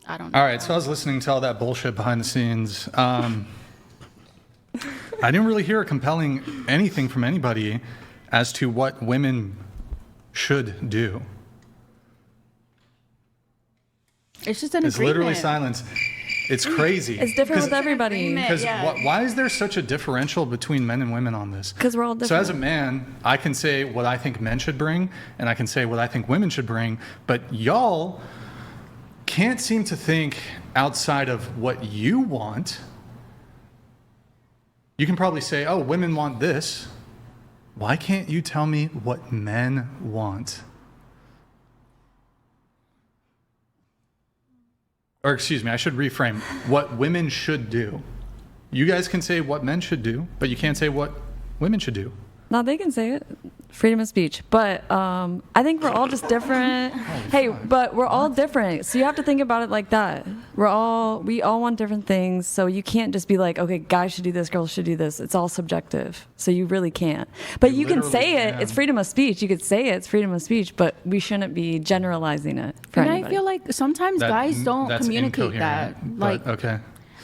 I don't know. All right, so I was listening to all that bullshit behind the scenes. I didn't really hear compelling anything from anybody as to what women should do. It's just an It's agreement. literally silence. It's crazy. It's different with everybody. Because why is there such a differential between men and women on this? Because we're all different. So as a man, I can say what I think men should bring, and I can say what I think women should bring, but y'all can't seem to think outside of what you want. You can probably say, oh, women want this. Why can't you tell me what men want? Or excuse me, I should reframe what women should do. You guys can say what men should do, but you can't say what women should do. No, they can say it. Freedom of speech. But I think we're all just different. But we're all different. So you have to think about it like that. We all want different things. So you can't just be like, okay, guys should do this, girls should do this. It's all subjective. So you really can't. But you can say it. It's freedom of speech. You could say it's freedom of speech, but we shouldn't be generalizing it for anybody. I feel like sometimes guys don't communicate that. Like, okay.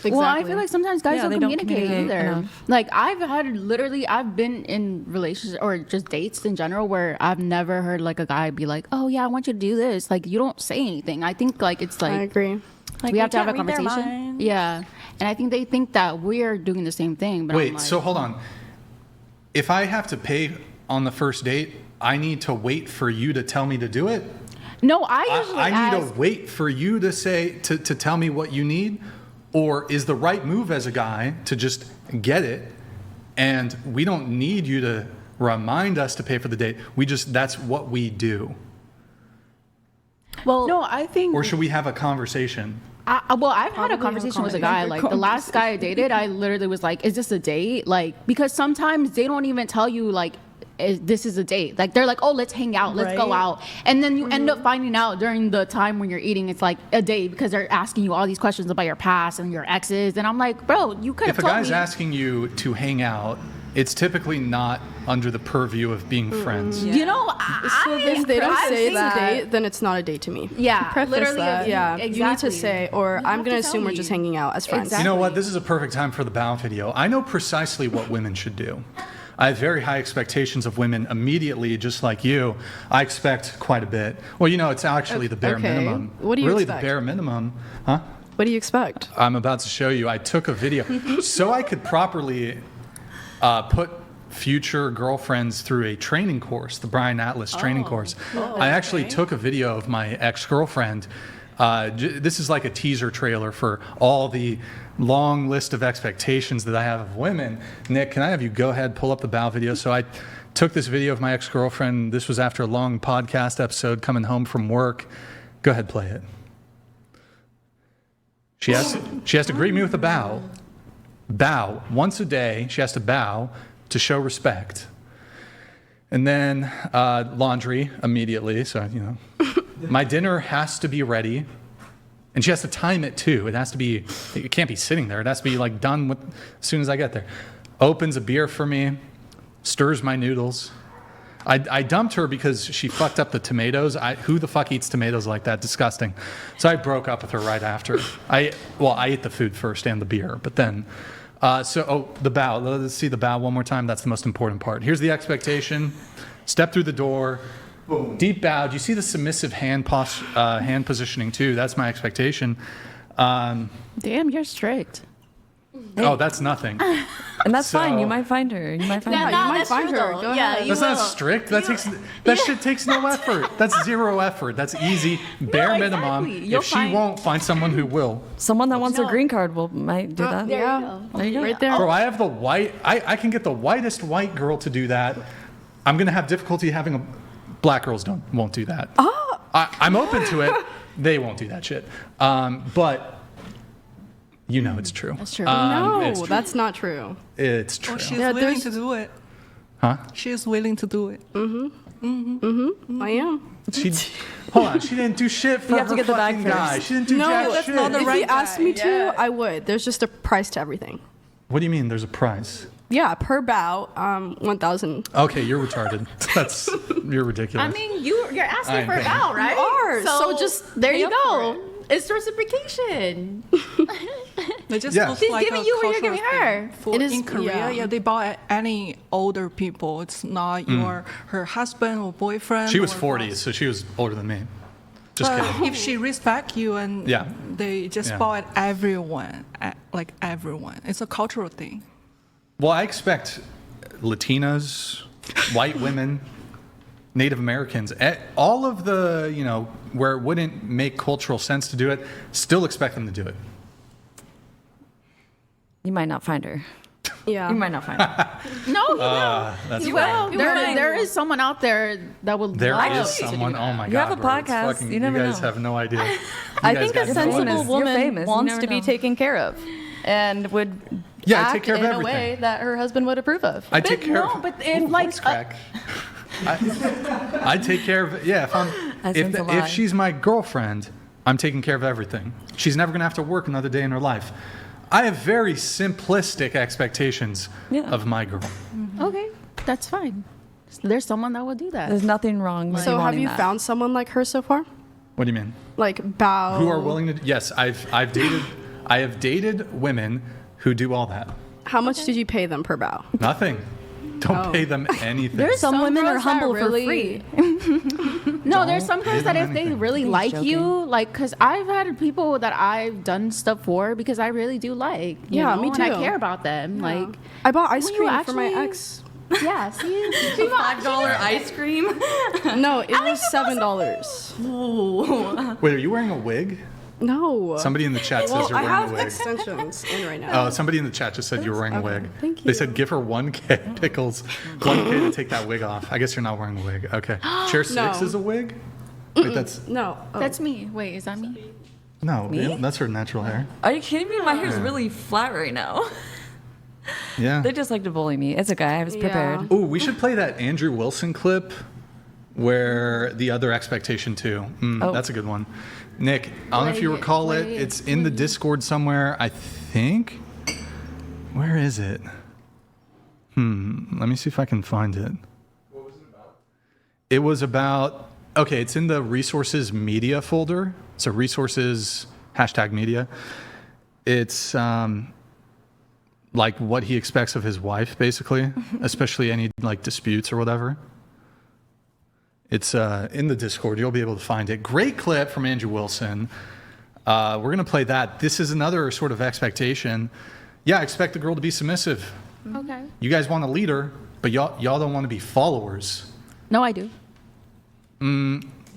Exactly. Well, I feel like sometimes guys don't communicate either. Enough. Like I've been in relationships or just dates in general where I've never heard like a guy be like, "Oh yeah, I want you to do this." Like you don't say anything. I think like it's like I agree. Like, we have to have a conversation. Yeah, and I think they think that we're doing the same thing. But wait, so hold on. If I have to pay on the first date, I need to wait for you to tell me to do it? No, I usually I need to wait for you to say to tell me what you need. Or is the right move as a guy to just get it, and we don't need you to remind us to pay for the date. That's what we do. Well, no, I think. Or should we have a conversation? I've had a conversation with a guy. Like the last guy I dated, I literally was like, "Is this a date?" Like because sometimes they don't even tell you like. This is a date. Like they're like, oh, let's hang out, let's go out, and then you end up finding out during the time when you're eating it's like a date because they're asking you all these questions about your past and your exes, and I'm like, bro, you could have told me. If a guy's asking you to hang out, it's typally not under the purview of being friends. You know, if they don't say it's a date, then it's not a date to me. Yeah, Preface literally. that. Yeah, Exactly. you need to say, or I'm going to assume we're just hanging out as friends. Exactly. You know what? This is a perfect time for the bow video. I know precisely what women should do. I have very high expectations of women immediately, just like you. I expect quite a bit. Well, you know, it's actually the bare minimum. What do you really expect? The bare minimum. Huh? What do you expect? I'm about to show you. I took a video so I could properly put future girlfriends through a training course, the Brian Atlas training course. I actually took a video of my ex-girlfriend. This is like a teaser trailer for all the long list of expectations that I have of women. Nick, can I have you go ahead, pull up the bow video? So I took this video of my ex-girlfriend. This was after a long podcast episode, coming home from work. Go ahead, play it. She has to greet me with a bow. Bow. Once a day, she has to bow to show respect. And then laundry immediately. So, you know, my dinner has to be ready. And she has to time it too. It can't be sitting there. It has to be like done as soon as I get there. Opens a beer for me, stirs my noodles. I dumped her because she fucked up the tomatoes. Who the fuck eats tomatoes like that? Disgusting. So I broke up with her right after. I ate the food first and the beer, but then, the bow. Let's see the bow one more time. That's the most important part. Here's the expectation. Step through the door. Boom. Deep bow. Do you see the submissive hand positioning too? That's my expectation. Damn, you're strict. Oh, that's nothing. And that's fine. You might find her. You might find her. You might find her. Go ahead. That's not strict. That shit takes no effort. That's zero effort. That's easy, bare minimum. If she won't, find someone who will. Someone that wants a green card might do that. There you go. There you go. Right there. Bro, I have the white. I can get the whitest white girl to do that. I'm gonna have difficulty having a. Black girls won't do that. Oh. I'm open to it. They won't do that shit. But you know it's true. That's true. No, it's true. that's not true. It's true. Oh, she's willing to do it. Huh? She's willing to do it. I am. Hold on. She didn't do shit for You have to her get the bag fucking guy. first. She didn't do jack shit. not the If right you asked guy. me to, Yeah. I would. There's just a price to everything. What do you mean? There's a price? Yeah, per bow, 1,000. Okay, you're retarded. You're ridiculous. I mean, you're asking I'm for a paying. bow, right? You are. So just, there you go. It's reciprocation. It just Yeah. looks She's like giving a you what you're cultural giving her. thing. For It is- in Korea, yeah. they buy any older people. It's not her husband or boyfriend. She was or 40, boss. so she was older than me. Just But kidding. if she respect you and Yeah. they just Yeah. bought everyone, like everyone. It's a cultural thing. Well, I expect Latinas, white women, Native Americans, all of the, where it wouldn't make cultural sense to do it, still expect them to do it. You might not find her. Yeah. You might not find her. No, you will. That's You funny. will. There is someone out there that will There love is to do someone. that. Oh my You God! have a bro, it's podcast, fucking- you never guys know. have no idea. You I guys think got a no idea. sensible You're woman famous. You wants never to be know. taken care of and would Yeah, I act take care of in a everything. way that her husband would approve of. I take care no, of. but if, Ooh, like, voice crack. I take care of. Yeah, if she's my girlfriend, I'm taking care of everything. She's never gonna have to work another day in her life. I have very simplistic expectations of my girl. Okay, that's fine. There's someone that will do that. There's nothing wrong with So have wanting you that. found someone like her so far? What do you mean? Like bow. Who are willing to? Yes, I have dated women who do all that. How much did you pay them per bow? Nothing. Don't pay them anything. There's Some women are girls that humble really- for free. No, there's Don't some girls give that them if they anything. really He's like joking. you, like, because I've had people that I've done stuff for because I really do like, you Yeah, know, me and I too. care about them. Like, I bought ice When you cream for my actually- ex. yeah, see, she $5 ice cream. No, it was $7. Wait, are you wearing a wig? No. Somebody in the chat says Well, you're I wearing have a wig. extensions in right now. Oh, somebody in the chat just said you were wearing a Okay, wig. thank They you. said give her 1K pickles, 1K to take that wig off. I guess you're not wearing a wig. Okay. Chair 6 No. is a wig? Wait, that's No. Oh. That's me. Wait, is that me? no, that's her natural hair. Are you kidding me? My hair's really flat right now. Yeah. They just like to bully me. It's okay. I was prepared. Yeah. Oh, we should play that Andrew Wilson clip where the other expectation too. Oh. That's a good one. Nick, I don't know if you Play it, recall it. play it, It's in the Discord somewhere, I think. Where is it? Let me see if I can find it. What was it about? It was about, okay, it's in the resources media folder. So resources #media. It's like what he expects of his wife, basically, especially any like disputes or whatever. It's in the Discord. You'll be able to find it. Great clip from Andrew Wilson. We're going to play that. This is another sort of expectation. Yeah, I expect the girl to be submissive. Okay. You guys want a leader, but y'all don't want to be followers. No, I do.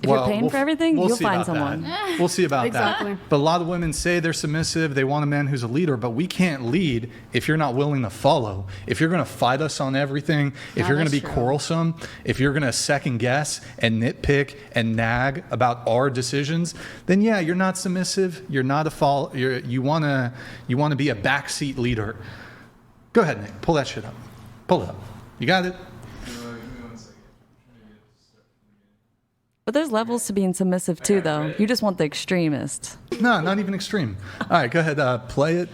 If you're paying for everything, you'll see find about someone. that. We'll see about Exactly. that. But a lot of women say they're submissive. They want a man who's a leader, but we can't lead if you're not willing to follow. If you're going to fight us on everything, if you're going to be that's true. quarrelsome, if you're going to second guess and nitpick and nag about our decisions, then yeah, you're not submissive. You're not a you want to be a backseat leader. Go ahead, Nick. Pull that shit up. Pull it up. You got it? But there's levels to being submissive too, though. You just want the extremist. No, not even extreme. All right, go ahead. Play it.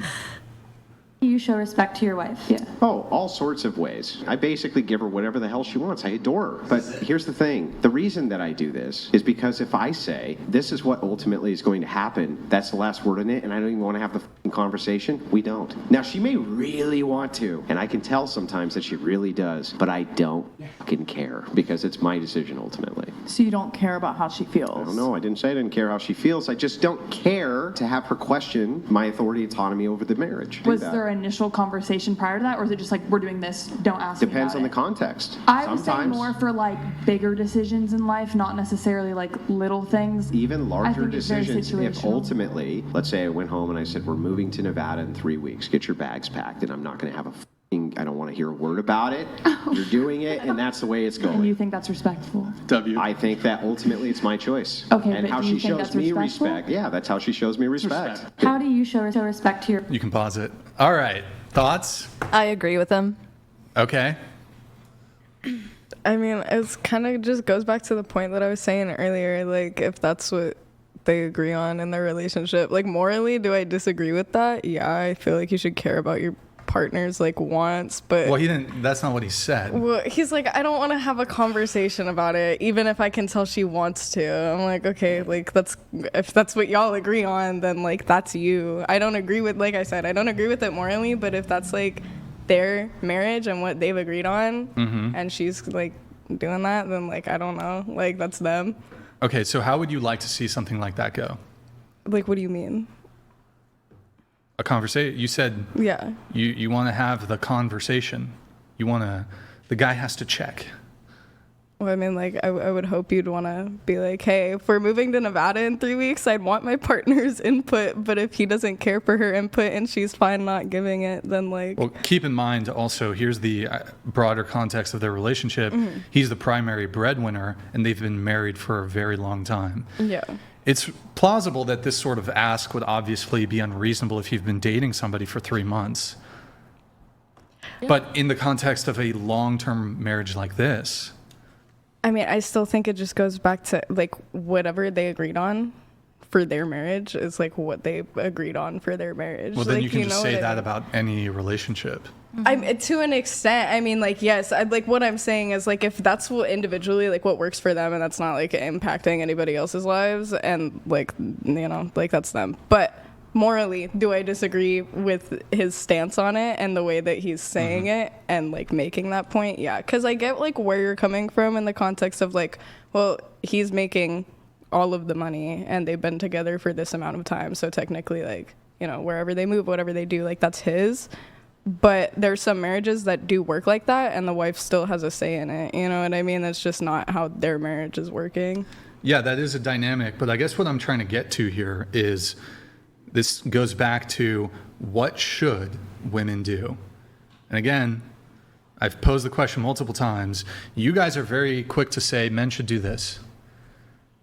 You show respect to your wife. Yeah. Oh, all sorts of ways. I basically give her whatever the hell she wants. I adore her. But here's the thing. The reason that I do this is because if I say this is what ultimately is going to happen, that's the last word in it, and I don't even want to have the f***ing conversation, we don't. Now, she may really want to, and I can tell sometimes that she really does, but I don't fucking care because it's my decision ultimately. So you don't care about how she feels. I don't know. I didn't say I didn't care how she feels. I just don't care to have her question my authority, autonomy over the marriage. Was there initial conversation prior to that, or is it just like we're doing this? Don't ask me Depends about on it? the context. I was saying Sometimes more for like bigger decisions in life, not necessarily like little things. even larger think it's very decisions, if situational. ultimately, let's say I went home and I said, we're moving to Nevada in 3 weeks, get your bags packed, and I'm not going to have I don't want to hear a word about it. You're doing it, and that's the way it's And you going. think that's respectful? W. I think that ultimately it's my choice. Okay, and but how do she you think shows that's me respectful? respect. Yeah, that's how she shows me respect. How do you show respect to your? You can pause it. All right. Thoughts? I agree with him. Okay. I mean, it's kind of just goes back to the point that I was saying earlier. Like, if that's what they agree on in their relationship, like morally, do I disagree with that? Yeah, I feel like you should care about your partner's like wants, but Well, he didn't. That's not what he said. well, he's like, I don't want to have a conversation about it, even if I can tell she wants to. I'm like, okay, like if that's what y'all agree on, then like that's you. I don't agree with, like I said, I don't agree with it morally, but if that's like their marriage and what they've agreed on, and she's like doing that, then like I don't know, like that's them. Okay, so how would you like to see something like that go? Like, what do you mean? A conversation. You said Yeah. you want to have the conversation. The guy has to check. Well, I mean, like, I would hope you'd want to be like, hey, if we're moving to Nevada in 3 weeks, I'd want my partner's input. But if he doesn't care for her input and she's fine not giving it, then like. Well, keep in mind also, here's the broader context of their relationship. He's the primary breadwinner, and they've been married for a very long time. Yeah. It's plausible that this sort of ask would obviously be unreasonable if you've been dating somebody for 3 months. Yeah. But in the context of a long-term marriage like this, I mean, I still think it just goes back to like whatever they agreed on for their marriage is like what they agreed on for their marriage. well, then like, you can just say that I mean? about any relationship. I'm to an extent. I mean, like, yes, like what I'm saying is like if that's what individually like what works for them and that's not like impacting anybody else's lives and like like that's them. But morally, do I disagree with his stance on it and the way that he's saying it and like making that point? Yeah, because I get like where you're coming from in the context of like, well, he's making all of the money and they've been together for this amount of time, so technically like wherever they move, whatever they do, like that's his. But there's some marriages that do work like that and the wife still has a say in it. You know what I mean? That's just not how their marriage is working. Yeah, that is a dynamic. But I guess what I'm trying to get to here is this goes back to what should women do? And again, I've posed the question multiple times. You guys are very quick to say men should do this.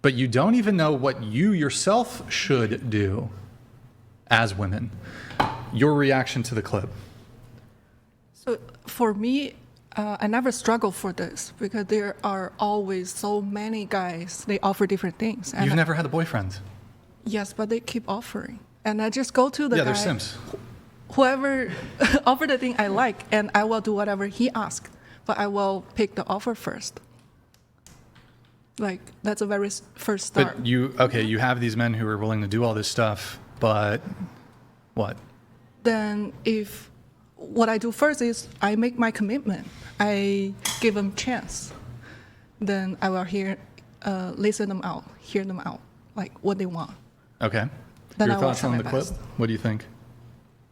But you don't even know what you yourself should do as women. Your reaction to the clip. So for me, I never struggle for this because there are always so many guys. They offer different things. And You've never had a boyfriend? Yes, but they keep offering. And I just go to the guy. Yeah, they're simps. Whoever offer the thing I like, and I will do whatever he asks. But I will pick the offer first. Like, that's a very first start. But you have these men who are willing to do all this stuff, but what? Then what I do first is I make my commitment. I give them chance. Then I will listen them out, hear them out, like what they want. Okay. Then Your I will thoughts try on my the clip? best. What do you think?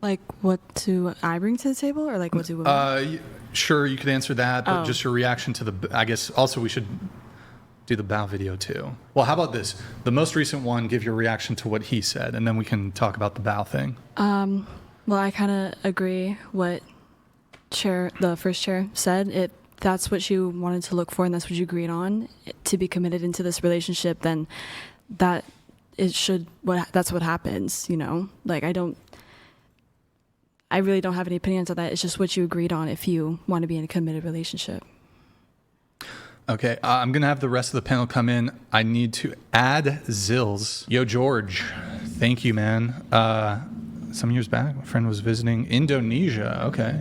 Like what do I bring to the table, or like what do women? Sure, you could answer that, but Oh. just your reaction to I guess also we should do the Bao video too. Well, how about this? The most recent one, give your reaction to what he said, and then we can talk about the Bao thing. Well, I kind of agree what the first chair said. If that's what you wanted to look for and that's what you agreed on to be committed into this relationship, then that's what happens, Like I really don't have any opinions on that. It's just what you agreed on if you want to be in a committed relationship. Okay, I'm going to have the rest of the panel come in. I need to add Zills. Yo, George, thank you, man. Some years back, my friend was visiting Indonesia. Okay.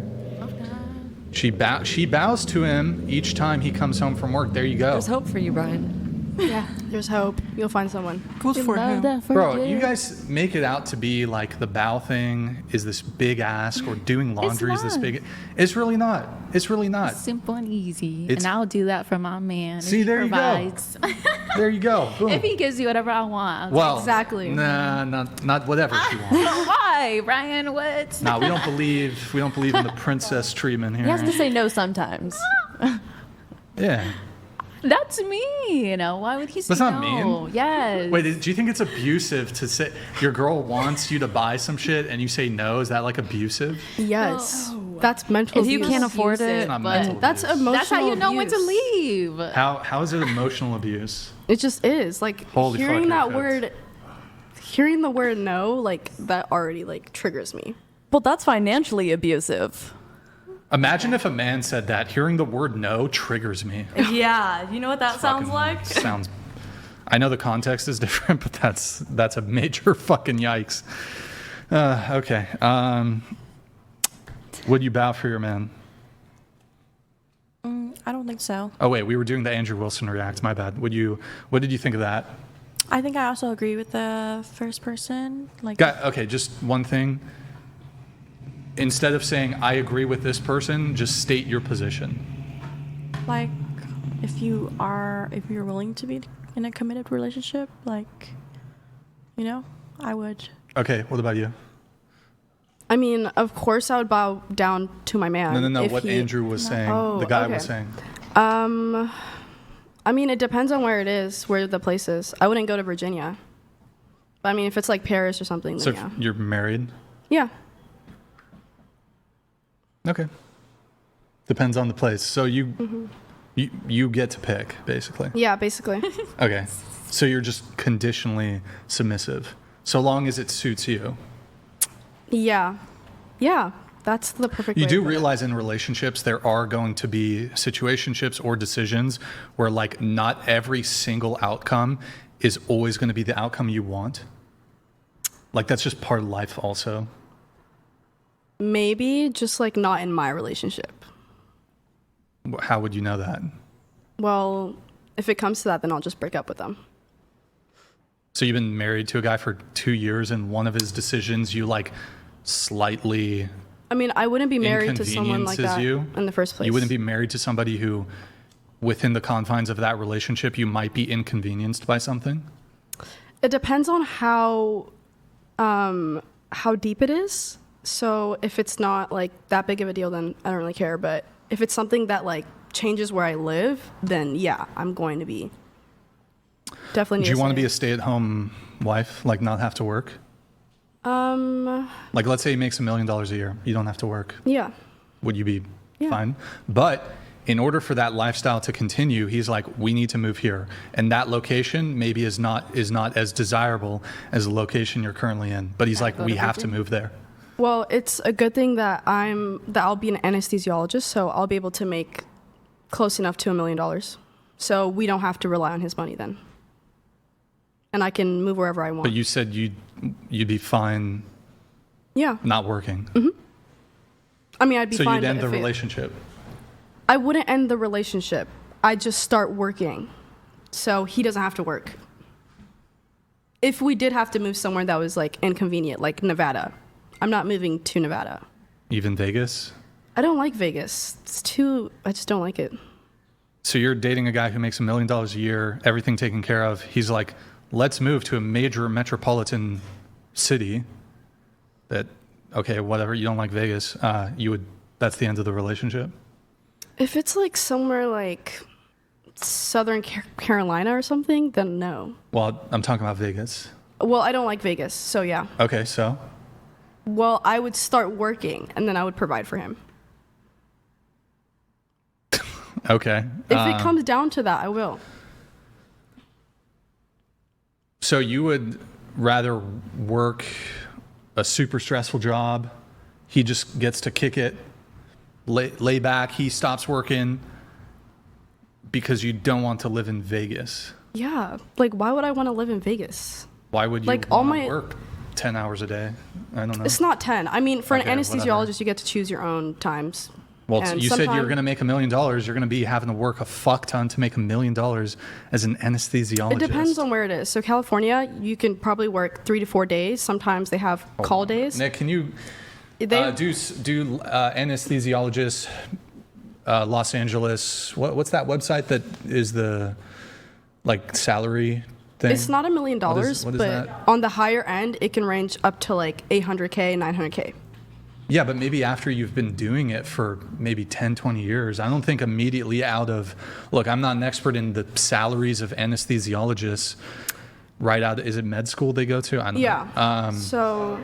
She bows to him each time he comes home from work. There you go. There's hope for you, Brian. Yeah, there's hope. You'll find someone. Good for him. Bro, you guys make it out to be like the Bao thing is this big ask or doing laundry is this big. It's really not. It's really not. Simple and easy. And I'll do that for my man. See, there you go. There you go. Boom. If he gives you whatever I want. Well, exactly. Nah, not whatever she wants. Why, Brian? What? Nah, we don't believe in the princess treatment here. He has to say no sometimes. Yeah. That's mean. Why would he say That's not no? mean. Yes. Wait, do you think it's abusive to say your girl wants you to buy some shit and you say no? Is that like abusive? Yes. That's mental If you abuse. can't afford it, It's not mental That's abuse. emotional That's how you know when to abuse. leave. How is it emotional abuse? It just is. Like, Holy fuck, hearing that you're word, hearing the word no, like, that already, like, triggers me. Well, that's financially abusive. Imagine if a man said that. Hearing the word no triggers me. Yeah, you know what that sounds Fucking like? Sounds. I know the context is different, but that's a major fucking yikes. Okay. Would you bow for your man? I don't think so. Oh wait, we were doing the Andrew Wilson react. My bad. What did you think of that? I think I also agree with the first person. Like, Okay, just one thing. Instead of saying I agree with this person, just state your position. like, if you're willing to be in a committed relationship, like, I would. Okay, what about you? I mean, of course, I would bow down to my man. No. if What Andrew was saying, Oh, the guy okay. was saying. I mean, it depends on where it is, where the place is. I wouldn't go to Virginia. But I mean, if it's like Paris or something, So then yeah. you're married? Yeah. Okay. Depends on the place. So you get to pick, basically. Yeah, basically. Okay. So you're just conditionally submissive, so long as it suits you. Yeah. Yeah. That's the perfect You way do to put it. realize in relationships there are going to be situationships or decisions where like not every single outcome is always going to be the outcome you want. Like that's just part of life also. Maybe just like not in my relationship. How would you know that? Well, if it comes to that, then I'll just break up with them. So you've been married to a guy for 2 years and one of his decisions you like slightly I mean, I wouldn't be married to someone like inconveniences that you in the first place. You wouldn't be married to somebody who, within the confines of that relationship, you might be inconvenienced by something? It depends on how deep it is. So if it's not like that big of a deal, then I don't really care. But if it's something that like changes where I live, then yeah, I'm going to be definitely. Do you want to be a stay-at-home wife, like not have to work? Like let's say he makes $1 million a year, you don't have to work. Yeah. Would you be Yeah. fine? But in order for that lifestyle to continue, he's like, we need to move here, and that location maybe is not as desirable as the location you're currently in. But he's like, we have to move there. Well, it's a good thing that I'll be an anesthesiologist, so I'll be able to make close enough to $1 million. So we don't have to rely on his money then. And I can move wherever I want. But you said you'd be fine. Yeah. Not working. Mm-hmm. I mean, I'd be so fine. you'd end the if relationship. I wouldn't end the relationship. I'd just start working, so he doesn't have to work. If we did have to move somewhere that was like inconvenient, like Nevada, I'm not moving to Nevada. Even Vegas? I don't like Vegas. I just don't like it. So you're dating a guy who makes $1 million a year, everything taken care of. He's like, let's move to a major metropolitan city that, okay, whatever, you don't like Vegas, that's the end of the relationship? If it's like somewhere like Southern Carolina or something, then no. Well, I'm talking about Vegas. Well, I don't like Vegas, so yeah. Okay, so? Well, I would start working, and then I would provide for him. Okay. If it comes down to that, I will. So you would rather work a super stressful job, he just gets to kick it, lay back, he stops working because you don't want to live in Vegas? Yeah, like why would I want to live in Vegas? Why would you like want to work 10 hours a day? I don't know. It's not 10. I mean, for Okay, an anesthesiologist, whatever. you get to choose your own times. Well, And you said you're sometime- going to make $1 million. You're going to be having to work a fuck ton to make $1 million as an anesthesiologist. It depends on where it is. So California, you can probably work 3 to 4 days. Sometimes they have call days. Nick, can you They- do anesthesiologist Los Angeles? What's that website that is the like salary thing? It's not $1 million, What is but that? on the higher end, it can range up to like 800K, 900K. Yeah, but maybe after you've been doing it for maybe 10, 20 years, I don't think immediately look, I'm not an expert in the salaries of anesthesiologists right out. Is it med school they go to? I don't know. So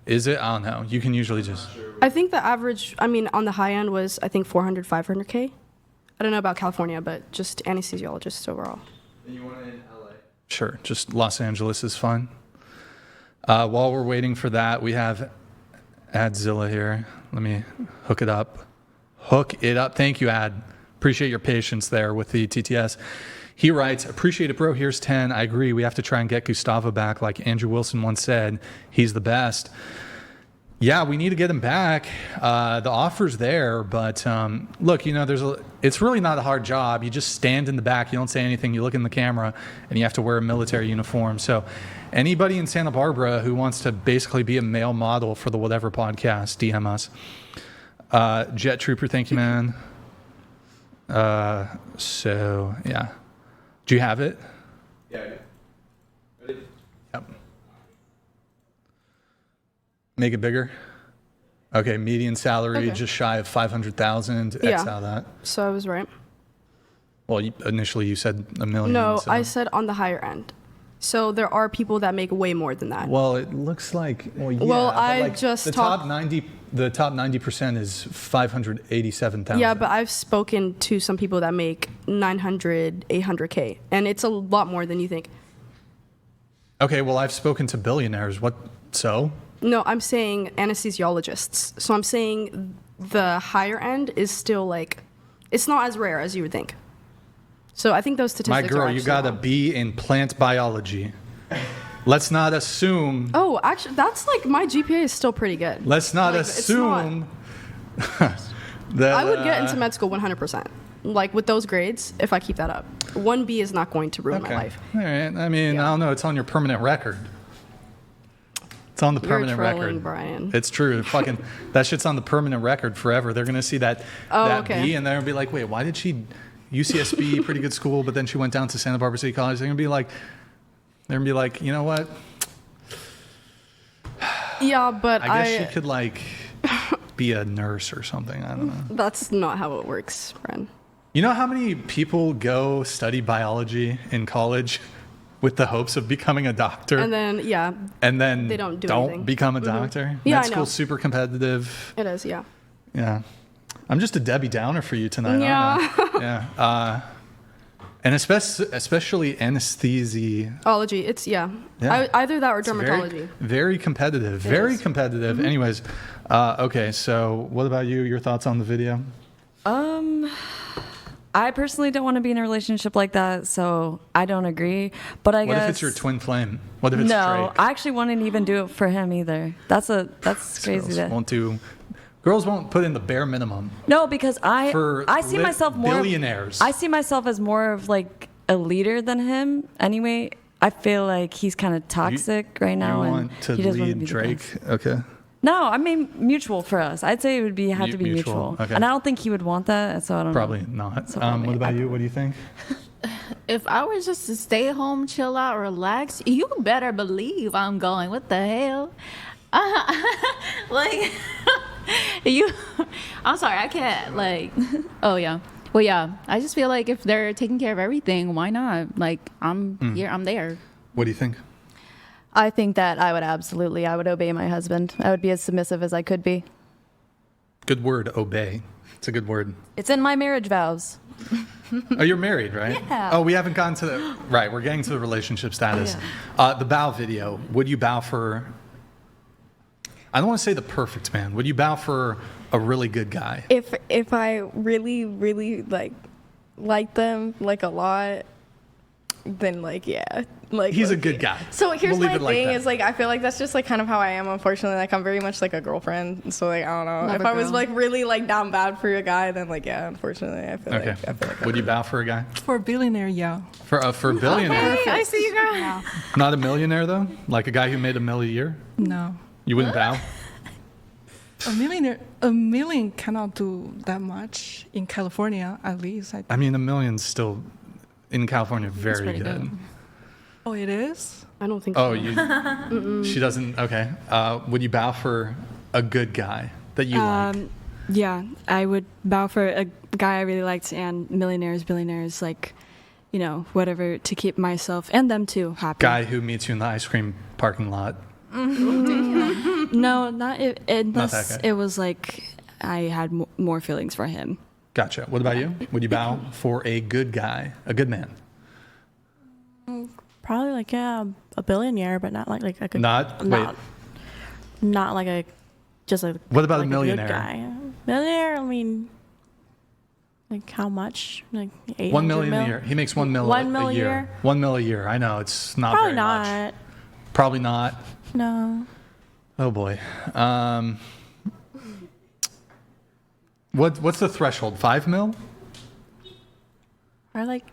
Is it? I don't know. You can usually just. I think the average, I mean, on the high end was, I think 400, 500K. I don't know about California, but just anesthesiologists overall. And you want it in LA? Sure, just Los Angeles is fine. While we're waiting for that, we have Adzilla here. Let me hook it up. Thank you, Ad. Appreciate your patience there with the TTS. He writes, appreciate it, bro. Here's 10. I agree. We have to try and get Gustavo back. Like Andrew Wilson once said, he's the best. Yeah, we need to get him back. The offer's there, but look, it's really not a hard job. You just stand in the back, you don't say anything, you look in the camera, and you have to wear a military uniform. So anybody in Santa Barbara who wants to basically be a male model for the Whatever podcast, DM us. Jet Trooper, thank you, man. So, yeah. Do you have it? Yeah. Ready? Yep. Make it bigger. Okay, median salary just shy of 500,000. X out of that. So I was right. Well, initially you said $1 million. No, so. I said on the higher end. So there are people that make way more than that. Well, it looks like. Well, yeah. Well, I like just the top 90. The top 90% is 587,000. Yeah, but I've spoken to some people that make 900, 800K, and it's a lot more than you think. Okay, well, I've spoken to billionaires. What? So? No, I'm saying anesthesiologists. So I'm saying the higher end is still like, it's not as rare as you would think. So I think those statistics. My girl, are you got a B in plant biology. Let's not assume. Oh, actually, that's like my GPA is still pretty good. Let's not assume that I would get into med school 100%. Like with those grades, if I keep that up, 1B is not going to ruin my life. All right. I mean, I don't know. It's on your permanent record. It's on the permanent You're trolling, record. Brian. It's true. Fucking that shit's on the permanent record forever. They're gonna see that B and they'll be like, wait, why did she UCSB, pretty good school, but then she went down to Santa Barbara City College? They're gonna be like, you know what? Yeah, but I guess she could like be a nurse or something. I don't know. That's not how it works, Bren. You know how many people go study biology in college with the hopes of becoming a doctor? And then, and then they don't do anything. Become a doctor? Yeah, Med I know. school's super competitive. It is, yeah. Yeah. I'm just a Debbie Downer for you tonight, Yeah. aren't I? Yeah. And especially anesthesiology. It's, yeah. Yeah. Either that or It's dermatology. Very competitive. Very competitive. Mm-hmm. Anyways, okay, so what about you? Your thoughts on the video? I personally don't want to be in a relationship like that, so I don't agree. But I guess. What if it's your twin flame? What if it's no? Drake? I actually wouldn't even do it for him either. That's crazy. Girls won't put in the bare minimum. No, because I see lit myself more. Billionaires. I see myself as more of like a leader than him. Anyway, I feel like he's kind of toxic right now, You and want to he doesn't want to lead be the Drake? best. Okay. No, I mean mutual for us. I'd say it would have to be mutual. Okay. And I don't think he would want that, so I don't Probably know. not. So What about you? What do you think? If I was just to stay home, chill out, relax, you better believe I'm going. What the hell? Like, I'm sorry, I can't, like, oh yeah. Well, yeah, I just feel like if they're taking care of everything, why not? Like, I'm here, I'm there. What do you think? I think that I would obey my husband. I would be as submissive as I could be. Good word, obey. It's a good word. It's in my marriage vows. Oh, you're married, right? Yeah. Oh, we haven't gotten to the, right, we're getting to the relationship status. The bow video, would you bow for, I don't want to say the perfect man, would you bow for a really good guy? If I really, really like them like a lot, then yeah. Like he's a good guy. So here's We'll my leave it like thing that. is I feel like that's just kind of how I am, unfortunately. Like I'm very much like a girlfriend. So I don't know. Love if a I was girl. really down bad for a guy, then yeah, unfortunately I feel Okay. like Would you bow for a guy? For a billionaire, yeah. For a billionaire? Hey, I see you, girl. Not a millionaire though? Like a guy who made $1 million a year? No. You wouldn't bow? A million cannot do that much in California, at least. I mean, $1 million's still in California very pretty good. good. Oh, it is? I don't think Oh, so. she doesn't. Okay. Would you bow for a good guy that you like? Yeah, I would bow for a guy I really liked and millionaires, billionaires, whatever, to keep myself and them too happy. Guy who meets you in the ice cream parking lot. No, not unless that guy. it was like I had more feelings for him. Gotcha. What about you? Would you bow for a good guy, a good man? Probably a billionaire, but not like a good. Not Not like just a. What about like a millionaire? good guy. Millionaire. I mean, like how much? Like 800 $1 million mil? a year. He makes $1 million $1 million a year. $1 million a year. I know it's not Probably very not. much. Probably not. No. Oh boy. What's the threshold? 5 mil? Or like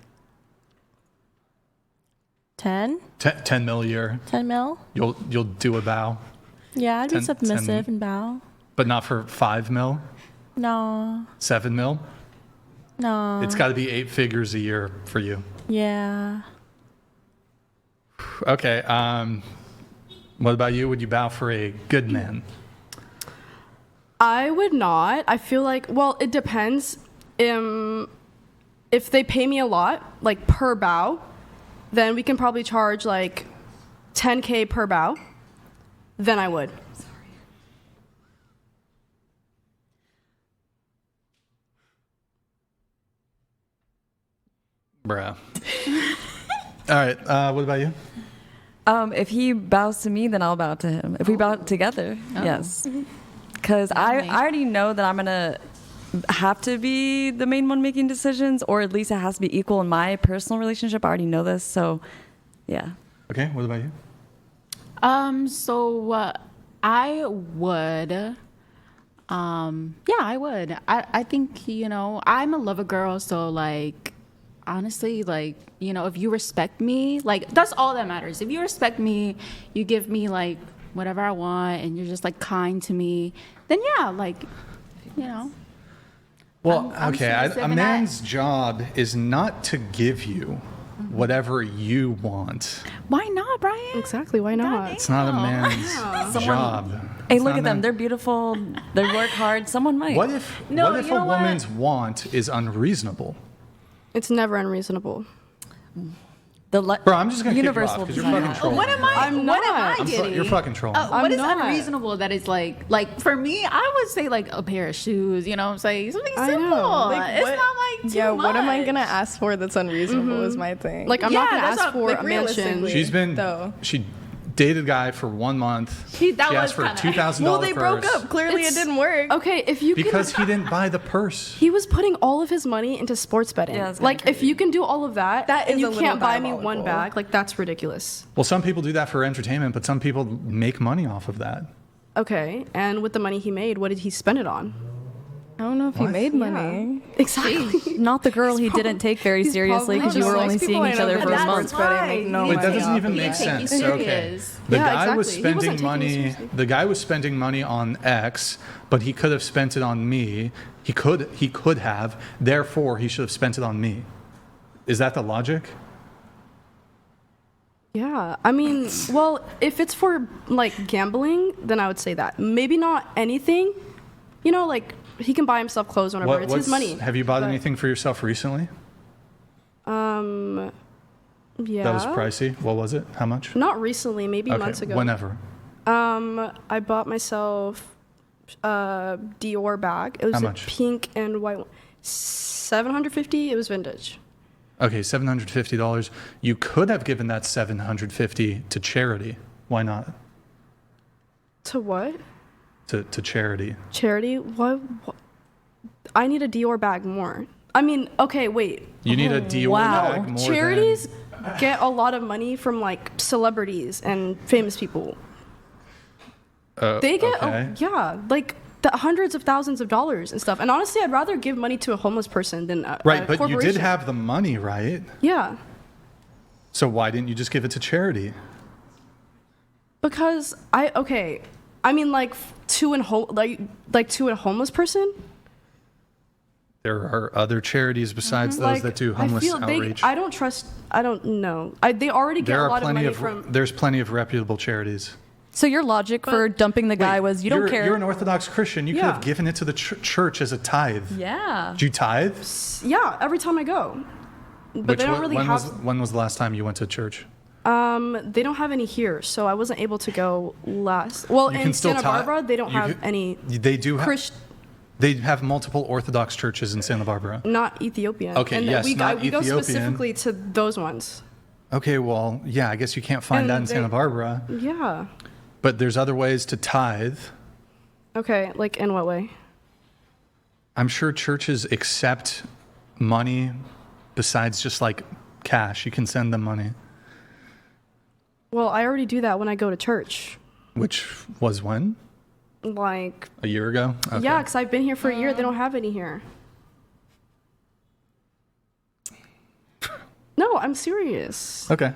10? 10 mil a year. 10 mil? You'll do a bow, Yeah, I'd be 10 submissive and bow. but not for 5 mil. No. 7 mil. No. It's got to be 8 figures a year for you. Yeah. Okay. What about you? Would you bow for a good man? I would not. I feel like, well, it depends. If they pay me a lot, like per bow, then we can probably charge like 10K per bow. Then I would. Bruh. All right. What about you? If he bows to me, then I'll bow to him. If we bow together, yes. Because I already know that I'm going to have to be the main one making decisions, or at least it has to be equal in my personal relationship. I already know this, so yeah. Okay. What about you? So I would. Yeah, I would. I think, I'm a lover girl, so like, honestly, like, if you respect me, like, that's all that matters. If you respect me, you give me like whatever I want, and you're just like kind to me, then yeah, like, Well, I'm okay. submissive A in man's job is not to give you whatever you want. Why not, Brian? Exactly. Why not? It's not a man's job. Hey, It's look not at them. man- They're beautiful. They work hard. Someone might. What if No, what if you know a what? woman's want is unreasonable? It's never unreasonable. The Bro, I'm just gonna universal kick you off because you're fucking trolling. What am I? I'm what am not. I getting? You're fucking trolling. What I'm is not. unreasonable that is like for me? I would say like a pair of shoes. You know what I'm saying? Something I simple. know. Like, It's what- not like too Yeah, much. what am I gonna ask for that's unreasonable is my thing. Like, I'm not going to that's ask not- for like, a mansion. realistically. She's been Though. she dated a guy for 1 month. That she was asked for a kinda- $2,000 well, they purse broke up. Clearly, It's- it didn't work. Okay, if you because can, he didn't buy the purse. he was putting all of his money into sports betting. Yeah, it's like, if you can do all of that, That and is you a little can't buy me one diabolical. bag, like, that's ridiculous. Well, some people do that for entertainment, but some people make money off of that. Okay, and with the money he made, what did he spend it on? I don't know if he What? made money. Exactly. Not the girl he didn't take very he's seriously because probably you were just only like seeing people each I know other that for a do month. sports betting make no Wait, money that doesn't off even of make that. Take you sense. Okay. serious. The Yeah, guy was exactly. He wasn't spending taking it money. seriously. The guy was spending money on X, but he could have spent it on me. He could have. Therefore, he should have spent it on me. Is that the logic? Yeah, I mean, well, if it's for like gambling, then I would say that. Maybe not anything. Like he can buy himself clothes whenever. It's his money. Have you bought But, anything for yourself recently? Yeah. That was pricey. What was it? How much? Not recently, maybe Okay, months ago. whenever. I bought myself a Dior bag. It was How a much? pink and white one. $750. It was vintage. Okay, $750. You could have given that $750 to charity. Why not? To what? To charity. Charity? What? I need a Dior bag more. I mean, okay, wait. You need a Dior wow. bag more Charities get a lot of money from like celebrities and famous people. than, They get, okay. like the hundreds of thousands of dollars and stuff. And honestly, I'd rather give money to a homeless person than a Right, but you corporation. did have the money, right? Yeah, So why didn't you just give it to charity? because I mean, like to a homeless person. There are other charities besides those Like, that do homeless I feel outreach. I don't trust. I don't know. They already get There a are lot of plenty money of from. there's plenty of reputable charities. So your logic for dumping the guy Wait, was you don't you're, care. You're an Orthodox Christian. You could Yeah. have given it to the church as a tithe. Yeah. Do you tithe? Yeah, every time I go, but they don't really have. When was the last time you went to church? They don't have any here, so I wasn't able to go last. Well, You in can still Santa tithe. Barbara, they don't You have could- any. They do have. Christ, They have multiple Orthodox churches in Santa Barbara. not Ethiopian. Okay, and yes, we not go Ethiopian. specifically to those ones. Okay, well, yeah, I guess you can't find And that in Santa they- Barbara. Yeah. But there's other ways to tithe. Okay, like in what way? I'm sure churches accept money besides just like cash. You can send them money. Well, I already do that when I go to church. Which was when? Like A year ago? Okay. yeah, because I've been here for a year. They don't have any here. No, I'm serious. Okay.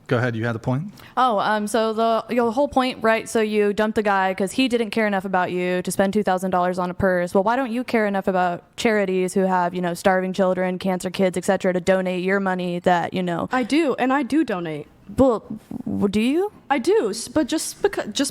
Go ahead. You had a point? Oh, so the whole point, right? So you dumped the guy because he didn't care enough about you to spend $2,000 on a purse. Well, why don't you care enough about charities who have, starving children, cancer kids, etc., to donate your money that, I do, and I do donate. Well, do you? I do, but just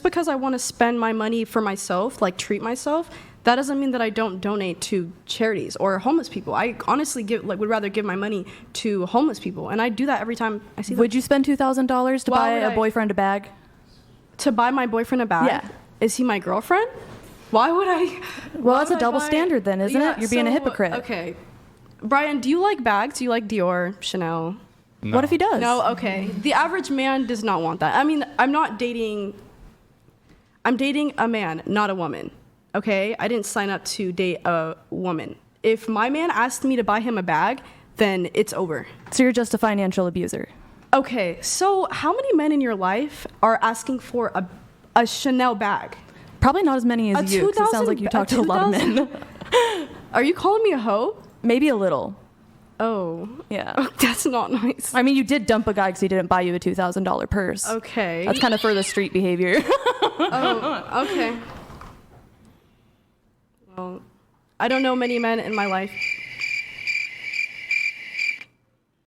because I want to spend my money for myself, like treat myself, that doesn't mean that I don't donate to charities or homeless people. I honestly would rather give my money to homeless people, and I do that every time I see them. Would you spend $2,000 to buy a boyfriend a bag? To buy my boyfriend a bag? Yeah. Is he my girlfriend? Why would I? Well, that's a double standard then, isn't it? You're being a hypocrite. Okay. Brian, do you like bags? Do you like Dior, Chanel? No. What if he does? No, okay. The average man does not want that. I mean, I'm dating a man, not a woman. Okay? I didn't sign up to date a woman. If my man asked me to buy him a bag, then it's over. So you're just a financial abuser. Okay, so how many men in your life are asking for a Chanel bag? Probably not as many as you, 'cause it sounds like you talk to a lot of men. Are you calling me a hoe? Maybe a little. Oh. Yeah. That's not nice. I mean, you did dump a guy because he didn't buy you a $2,000 purse. Okay. That's kind of further street behavior. Oh, okay. Well, I don't know many men in my life